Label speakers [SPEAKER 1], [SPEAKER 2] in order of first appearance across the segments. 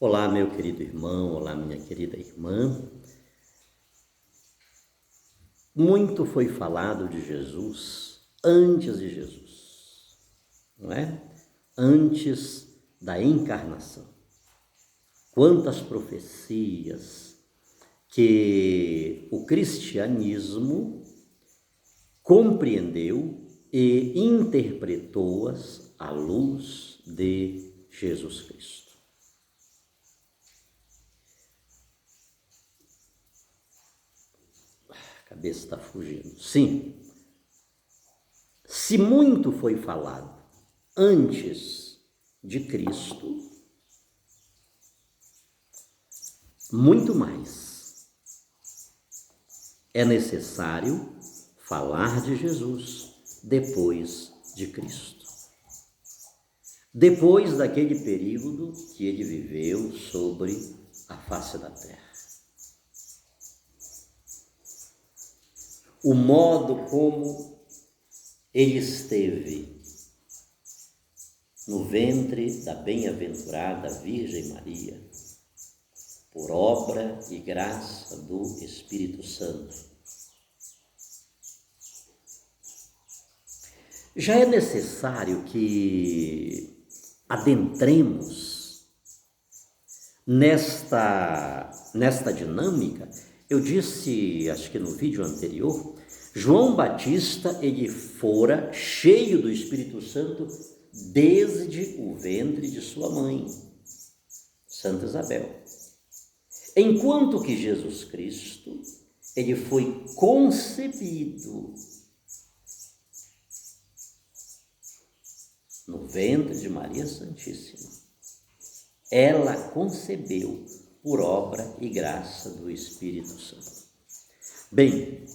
[SPEAKER 1] Olá, meu querido irmão, olá, minha querida irmã. Muito foi falado de Jesus antes de Jesus, não é? Antes da encarnação. Quantas profecias que o cristianismo compreendeu e interpretou-as à luz de Jesus Cristo. A cabeça está fugindo. Sim, se muito foi falado antes de Cristo, muito mais é necessário falar de Jesus depois de Cristo. Depois daquele período que ele viveu sobre a face da terra. O modo como ele esteve no ventre da bem-aventurada Virgem Maria, por obra e graça do Espírito Santo. Já é necessário que adentremos nesta dinâmica. Eu disse, acho que no vídeo anterior, João Batista, ele fora cheio do Espírito Santo desde o ventre de sua mãe, Santa Isabel. Enquanto que Jesus Cristo, ele foi concebido no ventre de Maria Santíssima. Ela concebeu por obra e graça do Espírito Santo. Bem,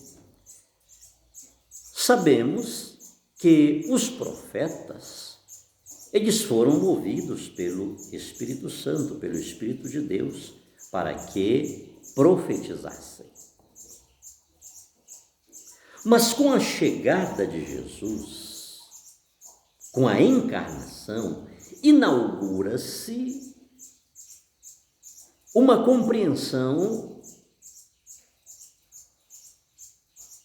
[SPEAKER 1] sabemos que os profetas, eles foram movidos pelo Espírito Santo, pelo Espírito de Deus, para que profetizassem. Mas com a chegada de Jesus, com a encarnação, inaugura-se uma compreensão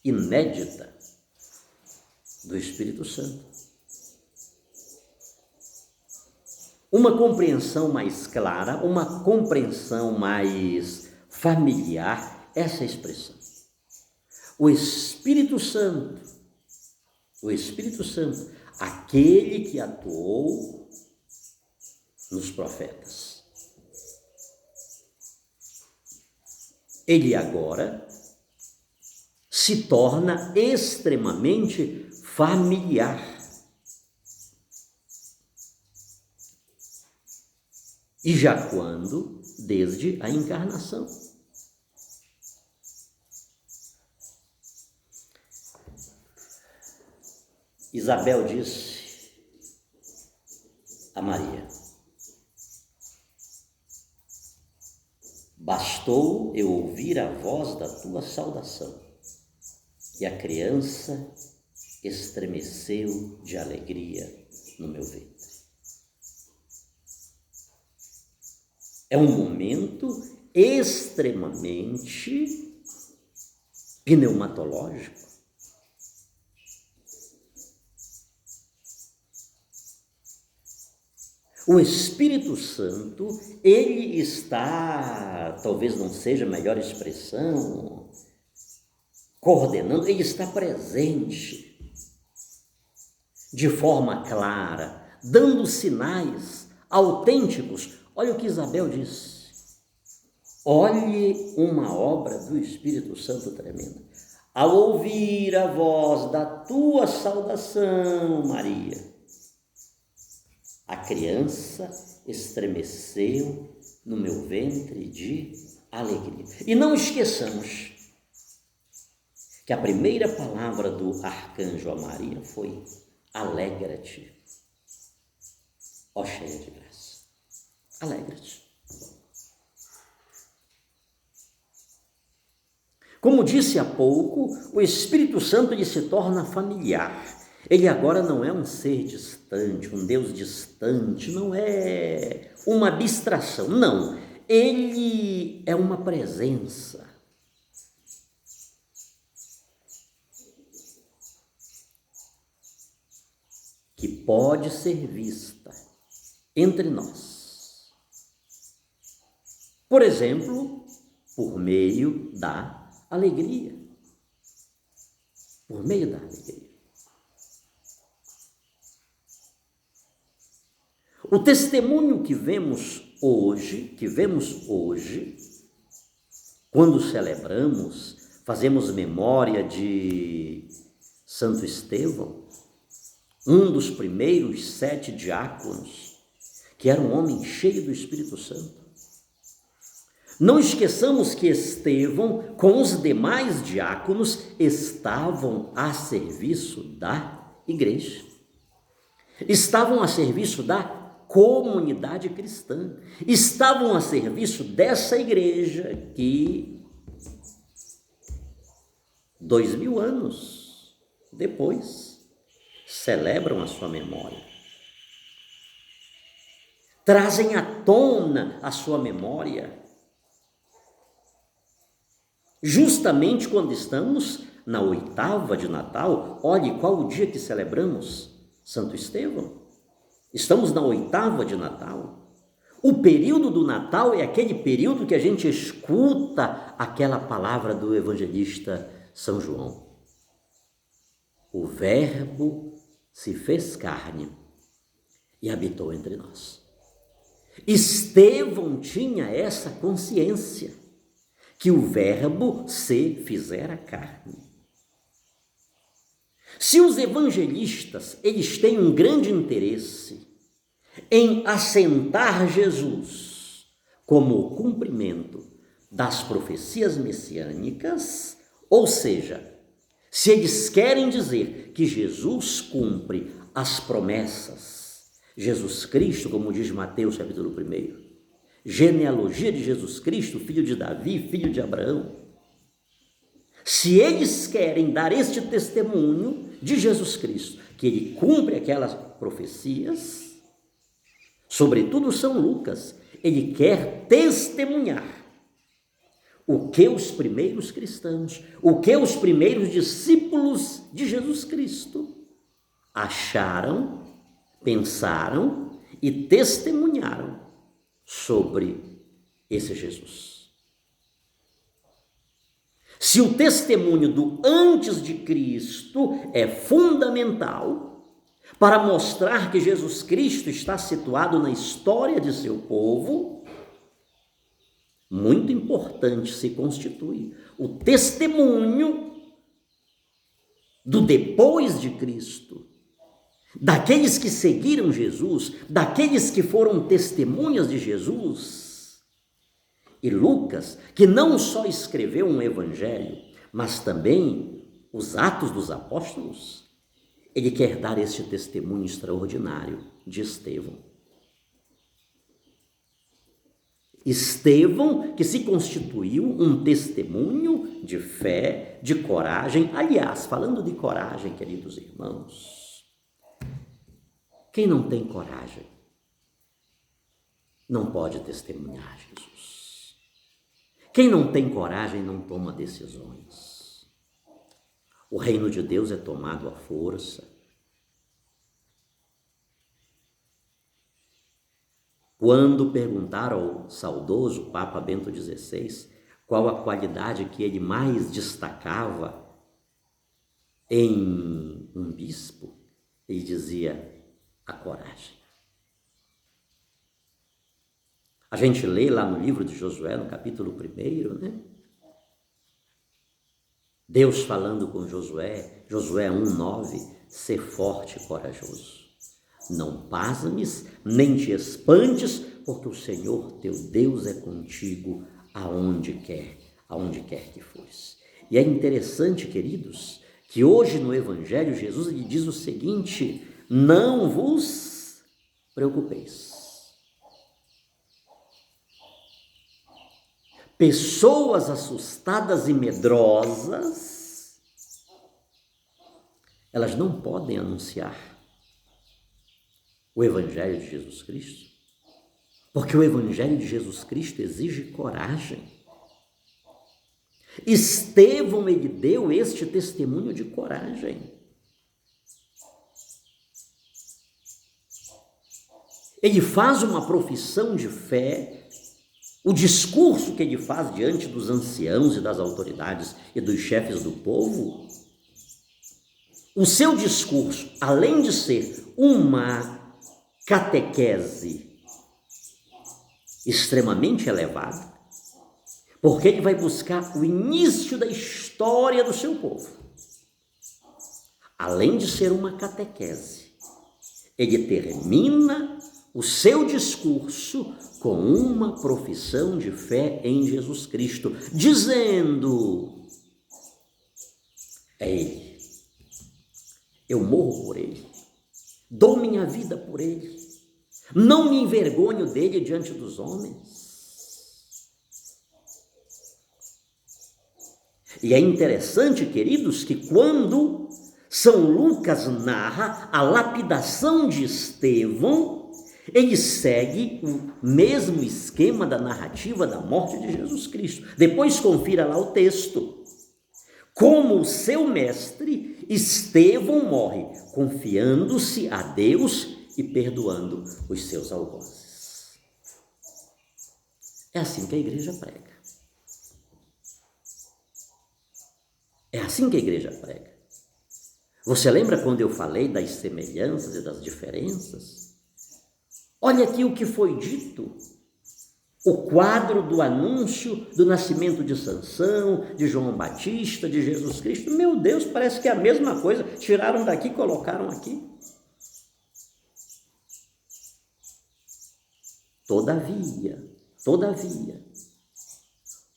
[SPEAKER 1] inédita do Espírito Santo. Uma compreensão mais clara, uma compreensão mais familiar, essa expressão. O Espírito Santo, aquele que atuou nos profetas. Ele agora se torna extremamente familiar. E já quando? Desde a encarnação. Isabel disse a Maria: bastou eu ouvir a voz da tua saudação, e a criança estremeceu de alegria no meu ventre. É um momento extremamente pneumatológico. O Espírito Santo, ele está, talvez não seja a melhor expressão, coordenando, ele está presente de forma clara, dando sinais autênticos. Olha o que Isabel disse. Olhe uma obra do Espírito Santo tremenda. Ao ouvir a voz da tua saudação, Maria, a criança estremeceu no meu ventre de alegria. E não esqueçamos que a primeira palavra do arcanjo a Maria foi: alegra-te, ó cheia de graça. Alegra-te. Como disse há pouco, o Espírito Santo ele se torna familiar. Ele agora não é um ser distante, um Deus distante, não é uma abstração, não. Ele é uma presença. Que pode ser vista entre nós. Por exemplo, por meio da alegria. Por meio da alegria. O testemunho que vemos hoje, quando celebramos, fazemos memória de Santo Estevão, um dos primeiros 7 diáconos, que era um homem cheio do Espírito Santo. Não esqueçamos que Estevão, com os demais diáconos, estavam a serviço da igreja. Estavam a serviço da comunidade cristã. Estavam a serviço dessa igreja que, 2000 anos depois, celebram a sua memória. Trazem à tona a sua memória. Justamente quando estamos na 8ª de Natal, olhe qual o dia que celebramos Santo Estevão. Estamos na 8ª de Natal. O período do Natal é aquele período que a gente escuta aquela palavra do evangelista São João. O Verbo se fez carne e habitou entre nós. Estevão tinha essa consciência, que o Verbo se fizera carne. Se os evangelistas, eles têm um grande interesse em assentar Jesus como o cumprimento das profecias messiânicas, ou seja, se eles querem dizer que Jesus cumpre as promessas, Jesus Cristo, como diz Mateus capítulo 1, genealogia de Jesus Cristo, filho de Davi, filho de Abraão. Se eles querem dar este testemunho de Jesus Cristo, que ele cumpre aquelas profecias, sobretudo São Lucas, ele quer testemunhar o que os primeiros cristãos, o que os primeiros discípulos de Jesus Cristo acharam, pensaram e testemunharam sobre esse Jesus. Se o testemunho do antes de Cristo é fundamental para mostrar que Jesus Cristo está situado na história de seu povo, muito importante se constitui o testemunho do depois de Cristo, daqueles que seguiram Jesus, daqueles que foram testemunhas de Jesus. E Lucas, que não só escreveu um evangelho, mas também os Atos dos Apóstolos, ele quer dar este testemunho extraordinário de Estevão. Estevão, que se constituiu um testemunho de fé, de coragem. Aliás, falando de coragem, queridos irmãos, quem não tem coragem não pode testemunhar Jesus. Quem não tem coragem não toma decisões. O reino de Deus é tomado à força. Quando perguntaram ao saudoso Papa Bento XVI qual a qualidade que ele mais destacava em um bispo, ele dizia: a coragem. A gente lê lá no livro de Josué, no capítulo 1, né? Deus falando com Josué, Josué 1:9, ser forte e corajoso. Não pasmes, nem te espantes, porque o Senhor teu Deus é contigo aonde quer que fores. E é interessante, queridos, que hoje no Evangelho Jesus lhe diz o seguinte: não vos preocupeis. Pessoas assustadas e medrosas elas não podem anunciar o Evangelho de Jesus Cristo, porque o Evangelho de Jesus Cristo exige coragem. Estevão, ele deu este testemunho de coragem. Ele faz uma profissão de fé, o discurso que ele faz diante dos anciãos e das autoridades e dos chefes do povo, o seu discurso, além de ser uma catequese extremamente elevada, porque ele vai buscar o início da história do seu povo. Além de ser uma catequese, ele termina o seu discurso com uma profissão de fé em Jesus Cristo, dizendo: é Ele, eu morro por Ele, dou minha vida por Ele, não me envergonho dele diante dos homens. E é interessante, queridos, que quando São Lucas narra a lapidação de Estevão, ele segue o mesmo esquema da narrativa da morte de Jesus Cristo. Depois confira lá o texto. Como o seu mestre, Estevão morre, confiando-se a Deus e perdoando os seus algozes. É assim que a igreja prega. É assim que a igreja prega. Você lembra quando eu falei das semelhanças e das diferenças? Olha aqui o que foi dito. O quadro do anúncio do nascimento de Sansão, de João Batista, de Jesus Cristo. Meu Deus, parece que é a mesma coisa. Tiraram daqui e colocaram aqui. Todavia,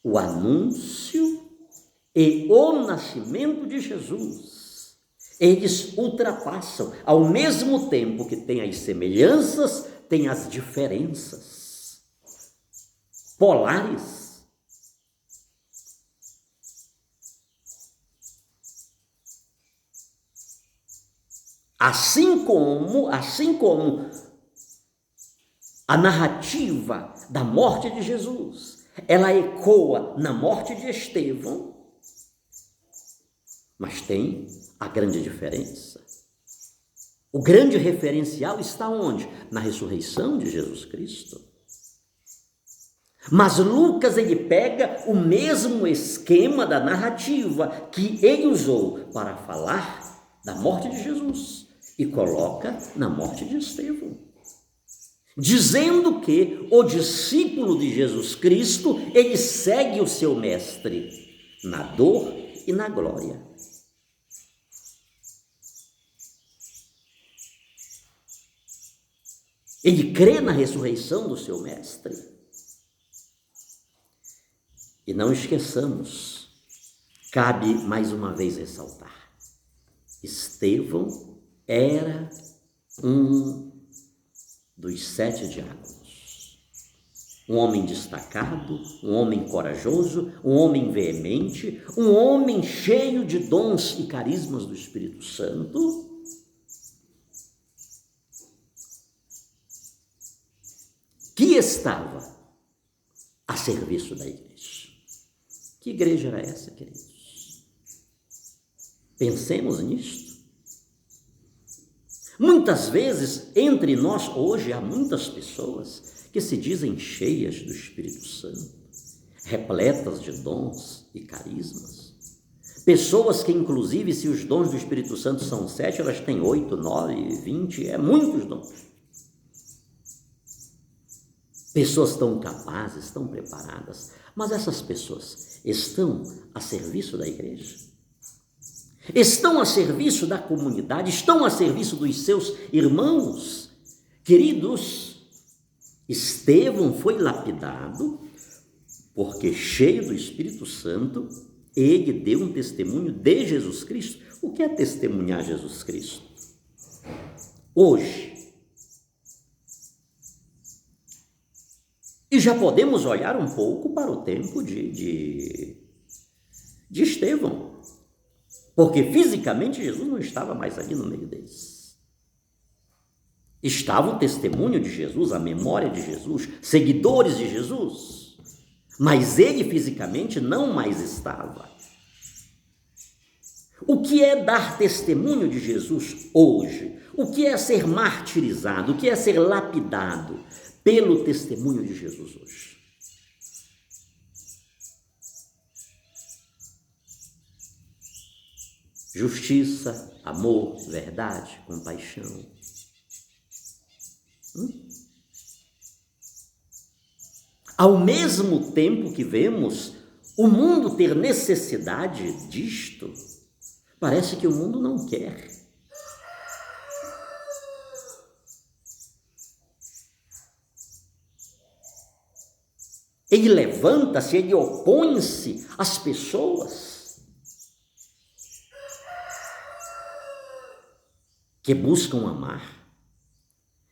[SPEAKER 1] o anúncio e o nascimento de Jesus, eles ultrapassam, ao mesmo tempo que tem as semelhanças, tem as diferenças polares. Assim como a narrativa da morte de Jesus, ela ecoa na morte de Estevão, mas tem a grande diferença. O grande referencial está onde? Na ressurreição de Jesus Cristo. Mas Lucas, ele pega o mesmo esquema da narrativa que ele usou para falar da morte de Jesus e coloca na morte de Estevão, dizendo que o discípulo de Jesus Cristo, ele segue o seu mestre na dor e na glória. Ele crê na ressurreição do seu mestre. E não esqueçamos, cabe mais uma vez ressaltar, Estevão era um dos 7 diáconos. Um homem destacado, um homem corajoso, um homem veemente, um homem cheio de dons e carismas do Espírito Santo, que estava a serviço da igreja. Que igreja era essa, queridos? Pensemos nisto. Muitas vezes, entre nós hoje, há muitas pessoas que se dizem cheias do Espírito Santo, repletas de dons e carismas. Pessoas que, inclusive, se os dons do Espírito Santo são 7, elas têm 8, 9, 20, é muitos dons. Pessoas tão capazes, tão preparadas, mas essas pessoas estão a serviço da igreja? Estão a serviço da comunidade? Estão a serviço dos seus irmãos? Queridos, Estevão foi lapidado porque, cheio do Espírito Santo, ele deu um testemunho de Jesus Cristo. O que é testemunhar Jesus Cristo? Hoje, e já podemos olhar um pouco para o tempo de Estevão. porque fisicamente Jesus não estava mais ali no meio deles. Estava o testemunho de Jesus, a memória de Jesus, seguidores de Jesus, mas ele fisicamente não mais estava. O que é dar testemunho de Jesus hoje? O que é ser martirizado? O que é ser lapidado pelo testemunho de Jesus hoje? Justiça, amor, verdade, compaixão. Ao mesmo tempo que vemos o mundo ter necessidade disto, parece que o mundo não quer. Ele levanta-se, ele opõe-se às pessoas que buscam amar,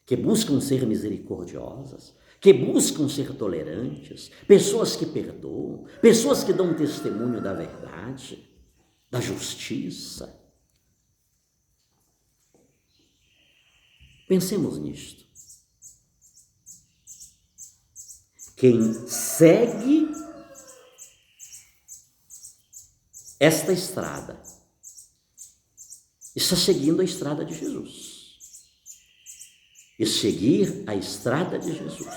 [SPEAKER 1] que buscam ser misericordiosas, que buscam ser tolerantes, pessoas que perdoam, pessoas que dão testemunho da verdade, da justiça. Pensemos nisto. Quem segue esta estrada está seguindo a estrada de Jesus. E seguir a estrada de Jesus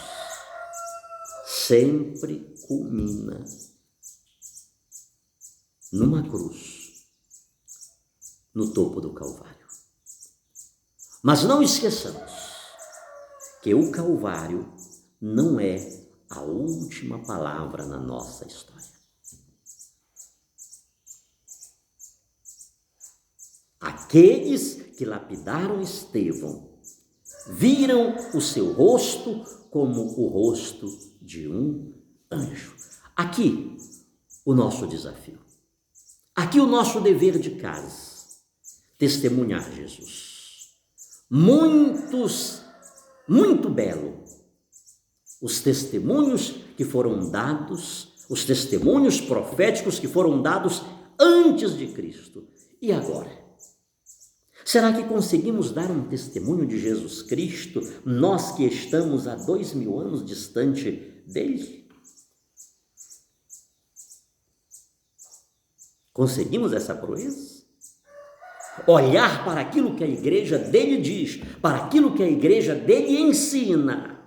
[SPEAKER 1] sempre culmina numa cruz, no topo do Calvário. Mas não esqueçamos que o Calvário não é a última palavra na nossa história. Aqueles que lapidaram Estevão viram o seu rosto como o rosto de um anjo. Aqui o nosso desafio. Aqui o nosso dever de casa. Testemunhar Jesus. Muito belo os testemunhos que foram dados, os testemunhos proféticos que foram dados antes de Cristo. E agora? Será que conseguimos dar um testemunho de Jesus Cristo, nós que estamos há 2000 anos distante dele? Conseguimos essa proeza? Olhar para aquilo que a igreja dele diz, para aquilo que a igreja dele ensina.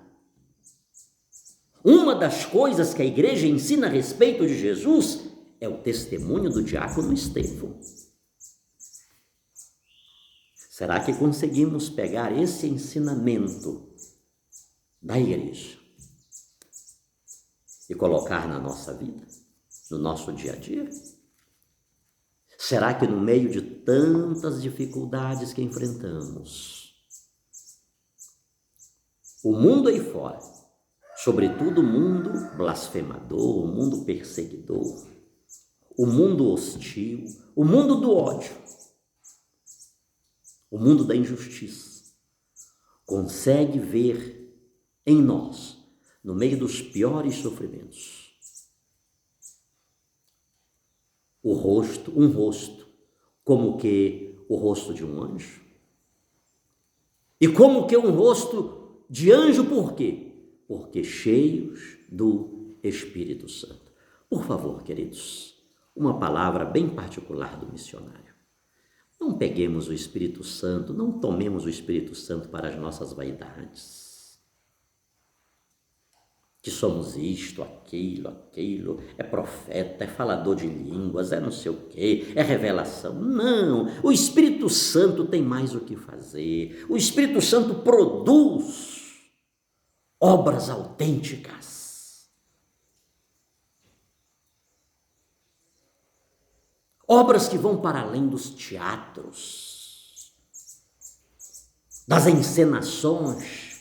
[SPEAKER 1] Uma das coisas que a igreja ensina a respeito de Jesus é o testemunho do diácono Estevão. Será que conseguimos pegar esse ensinamento da igreja e colocar na nossa vida, no nosso dia a dia? Será que no meio de tantas dificuldades que enfrentamos, o mundo aí fora, sobretudo o mundo blasfemador, o mundo perseguidor, o mundo hostil, o mundo do ódio, o mundo da injustiça, consegue ver em nós, no meio dos piores sofrimentos, um rosto, como que o rosto de um anjo? E como que um rosto de anjo, por quê? Porque cheios do Espírito Santo. Por favor, queridos, uma palavra bem particular do missionário. Não peguemos o Espírito Santo, não tomemos o Espírito Santo para as nossas vaidades. Que somos isto, aquilo, é profeta, é falador de línguas, é não sei o quê, é revelação. Não, o Espírito Santo tem mais o que fazer. O Espírito Santo produz obras autênticas. Obras que vão para além dos teatros, das encenações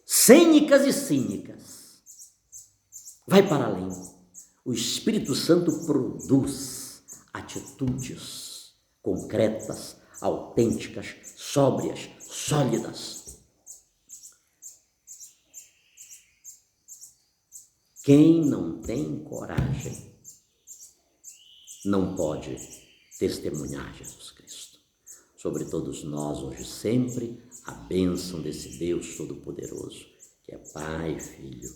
[SPEAKER 1] cênicas e cínicas. Vai para além. O Espírito Santo produz atitudes concretas, autênticas, sóbrias, sólidas. Quem não tem coragem não pode testemunhar Jesus Cristo. Sobre todos nós, hoje e sempre, a bênção desse Deus Todo-Poderoso, que é Pai, Filho